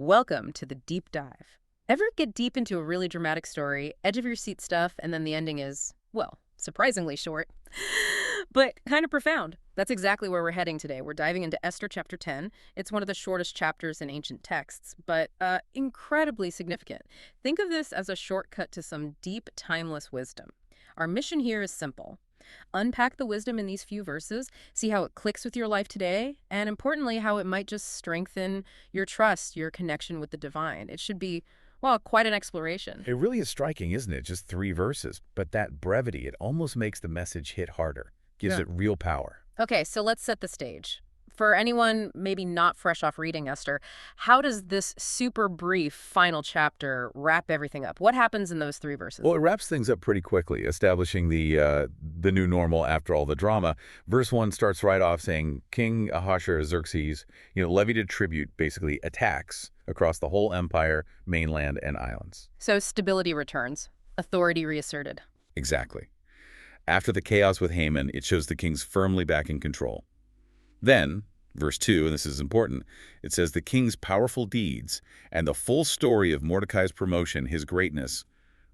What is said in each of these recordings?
Welcome to the deep dive. Ever get deep into a really dramatic story, edge of your seat stuff, and then the ending is, well, surprisingly short, but kind of profound? That's exactly where we're heading today. We're diving into Esther Chapter 10. It's one of the shortest chapters in ancient texts, but incredibly significant. Think of this as a shortcut to some deep, timeless wisdom. Our mission here is simple. Unpack the wisdom in these few verses, see how it clicks with your life today, and importantly, how it might just strengthen your trust, your connection with the divine. It should be, well, quite an exploration. It really is striking, isn't it? Just 3 verses. But that brevity, it almost makes the message hit harder, gives it real power. Okay, so let's set the stage. For anyone maybe not fresh off reading Esther, how does this super brief final chapter wrap everything up? What happens in those 3 verses? Well, it wraps things up pretty quickly, establishing the new normal after all the drama. Verse 1 starts right off saying, King Ahasuerus, levied a tribute, basically a tax, across the whole empire, mainland, and islands. So stability returns, authority reasserted. Exactly. After the chaos with Haman, it shows the king's firmly back in control. Then, verse 2, and this is important, it says the king's powerful deeds and the full story of Mordecai's promotion, his greatness,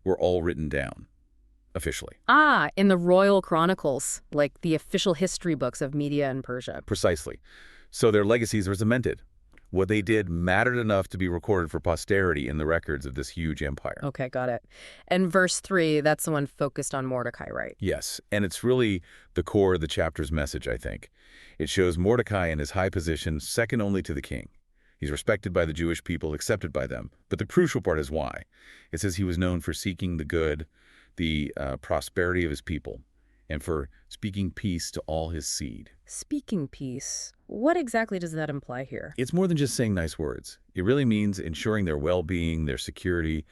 were all written down, officially. Ah, in the royal chronicles, like the official history books of Media and Persia. Precisely. So their legacies were cemented. What they did mattered enough to be recorded for posterity in the records of this huge empire. Okay, got it. And verse 3, that's the one focused on Mordecai, right? Yes, and it's really the core of the chapter's message, I think. It shows Mordecai in his high position, second only to the king. He's respected by the Jewish people, accepted by them. But the crucial part is why. It says he was known for seeking the good, the prosperity of his people, and for speaking peace to all his seed. Speaking peace, what exactly does that imply here? It's more than just saying nice words. It really means ensuring their well-being, their security,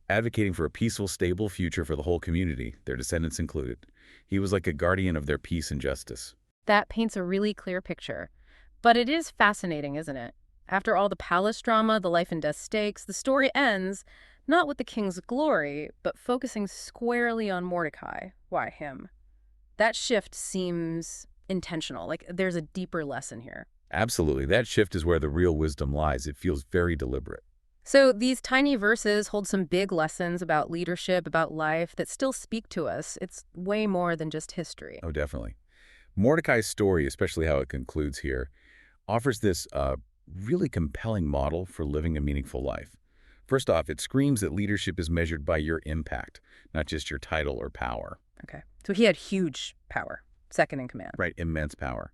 advocating for a peaceful, stable future for the whole community, their descendants included. He was like a guardian of their peace and justice. That paints a really clear picture. But it is fascinating, isn't it? After all the palace drama, the life and death stakes, the story ends not with the king's glory, but focusing squarely on Mordecai. Why him? That shift seems intentional, like there's a deeper lesson here. Absolutely. That shift is where the real wisdom lies. It feels very deliberate. So these tiny verses hold some big lessons about leadership, about life, that still speak to us. It's way more than just history. Oh, definitely. Mordecai's story, especially how it concludes here, offers this really compelling model for living a meaningful life. First off, it screams that leadership is measured by your impact, not just your title or power. Okay, so he had huge power, second in command. Right, immense power.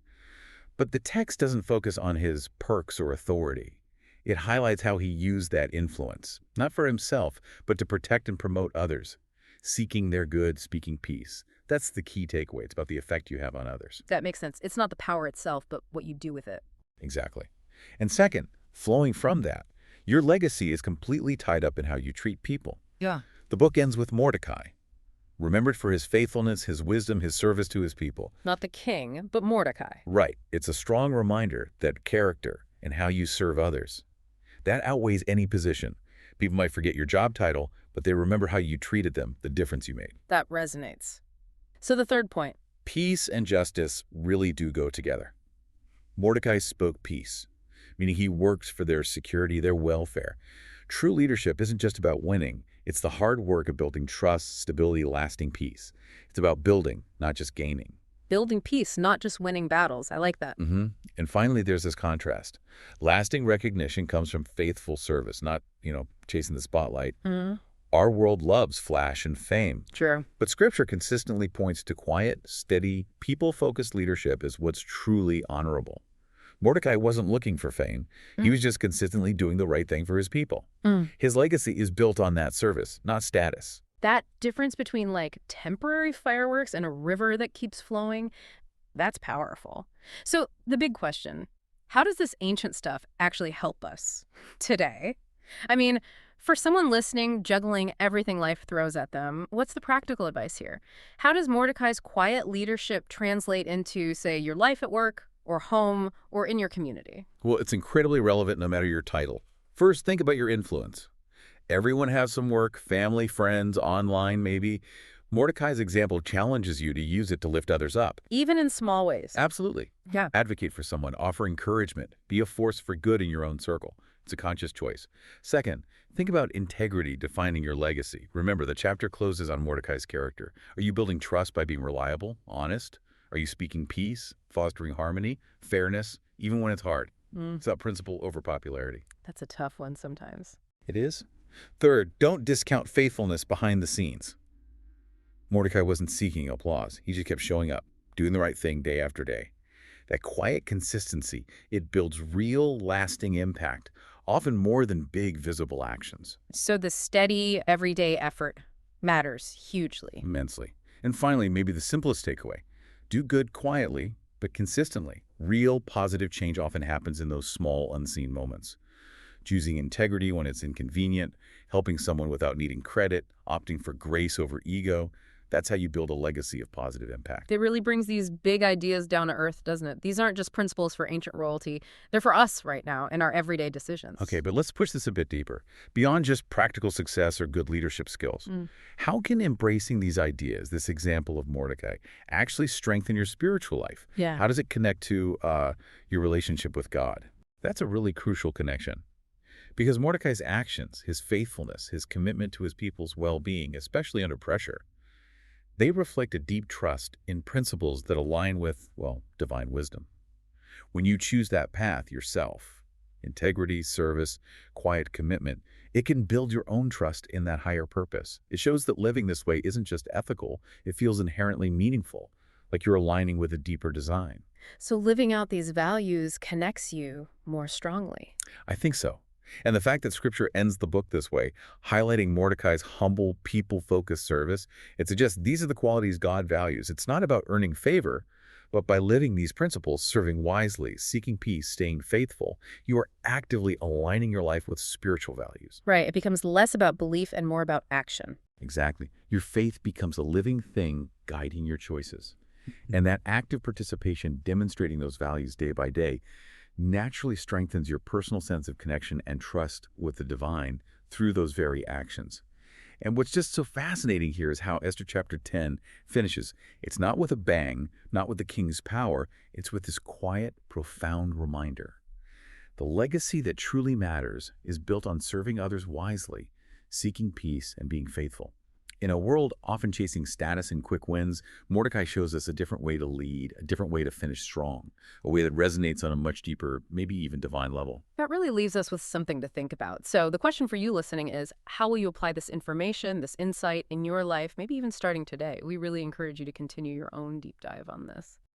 But the text doesn't focus on his perks or authority. It highlights how he used that influence, not for himself, but to protect and promote others, seeking their good, speaking peace. That's the key takeaway. It's about the effect you have on others. That makes sense. It's not the power itself, but what you do with it. Exactly. And second, flowing from that, your legacy is completely tied up in how you treat people. Yeah. The book ends with Mordecai, remembered for his faithfulness, his wisdom, his service to his people. Not the king, but Mordecai. Right. It's a strong reminder that character and how you serve others, that outweighs any position. People might forget your job title, but they remember how you treated them, the difference you made. That resonates. So the third point. Peace and justice really do go together. Mordecai spoke peace, meaning he worked for their security, their welfare. True leadership isn't just about winning. It's the hard work of building trust, stability, lasting peace. It's about building, not just gaining. Building peace, not just winning battles. I like that. And finally, there's this contrast. Lasting recognition comes from faithful service, not, chasing the spotlight. Our world loves flash and fame. True. But Scripture consistently points to quiet, steady, people-focused leadership as what's truly honorable. Mordecai wasn't looking for fame. He was just consistently doing the right thing for his people. His legacy is built on that service, not status. That difference between like temporary fireworks and a river that keeps flowing, that's powerful. So the big question, how does this ancient stuff actually help us today? I mean, for someone listening, juggling everything life throws at them, what's the practical advice here? How does Mordecai's quiet leadership translate into, say, your life at work or home or in your community? Well, it's incredibly relevant no matter your title. First, think about your influence. Everyone has some work, family, friends, online maybe. Mordecai's example challenges you to use it to lift others up. Even in small ways. Absolutely. Yeah. Advocate for someone, offer encouragement, be a force for good in your own circle. It's a conscious choice. Second, think about integrity defining your legacy. Remember, the chapter closes on Mordecai's character. Are you building trust by being reliable, honest? Are you speaking peace, fostering harmony, fairness, even when it's hard? Mm, It's about principle over popularity. that's a tough one sometimes. It is. Third, don't discount faithfulness behind the scenes. Mordecai wasn't seeking applause. He just kept showing up, doing the right thing day after day. That quiet consistency, it builds real, lasting impact, often more than big, visible actions. So the steady, everyday effort matters hugely. Immensely. And finally, maybe the simplest takeaway. Do good quietly, but consistently. Real, positive change often happens in those small, unseen moments. Choosing integrity when it's inconvenient, helping someone without needing credit, opting for grace over ego. That's how you build a legacy of positive impact. It really brings these big ideas down to earth, doesn't it? These aren't just principles for ancient royalty. They're for us right now in our everyday decisions. Okay, but let's push this a bit deeper. Beyond just practical success or good leadership skills, how can embracing these ideas, this example of Mordecai, actually strengthen your spiritual life? Yeah. How does it connect to your relationship with God? That's a really crucial connection. Because Mordecai's actions, his faithfulness, his commitment to his people's well-being, especially under pressure, they reflect a deep trust in principles that align with, well, divine wisdom. When you choose that path yourself, integrity, service, quiet commitment, it can build your own trust in that higher purpose. It shows that living this way isn't just ethical, it feels inherently meaningful, like you're aligning with a deeper design. So living out these values connects you more strongly. I think so. And the fact that Scripture ends the book this way, highlighting Mordecai's humble, people-focused service, it suggests these are the qualities God values. It's not about earning favor, but by living these principles, serving wisely, seeking peace, staying faithful, you are actively aligning your life with spiritual values. Right. It becomes less about belief and more about action. Exactly. Your faith becomes a living thing guiding your choices. And that active participation, demonstrating those values day by day, naturally strengthens your personal sense of connection and trust with the divine through those very actions. And what's just so fascinating here is how Esther chapter 10 finishes. It's not with a bang, not with the king's power, it's with this quiet, profound reminder. The legacy that truly matters is built on serving others wisely, seeking peace, and being faithful. In a world often chasing status and quick wins, Mordecai shows us a different way to lead, a different way to finish strong, a way that resonates on a much deeper, maybe even divine level. That really leaves us with something to think about. So the question for you listening is, how will you apply this information, this insight in your life, maybe even starting today? We really encourage you to continue your own deep dive on this.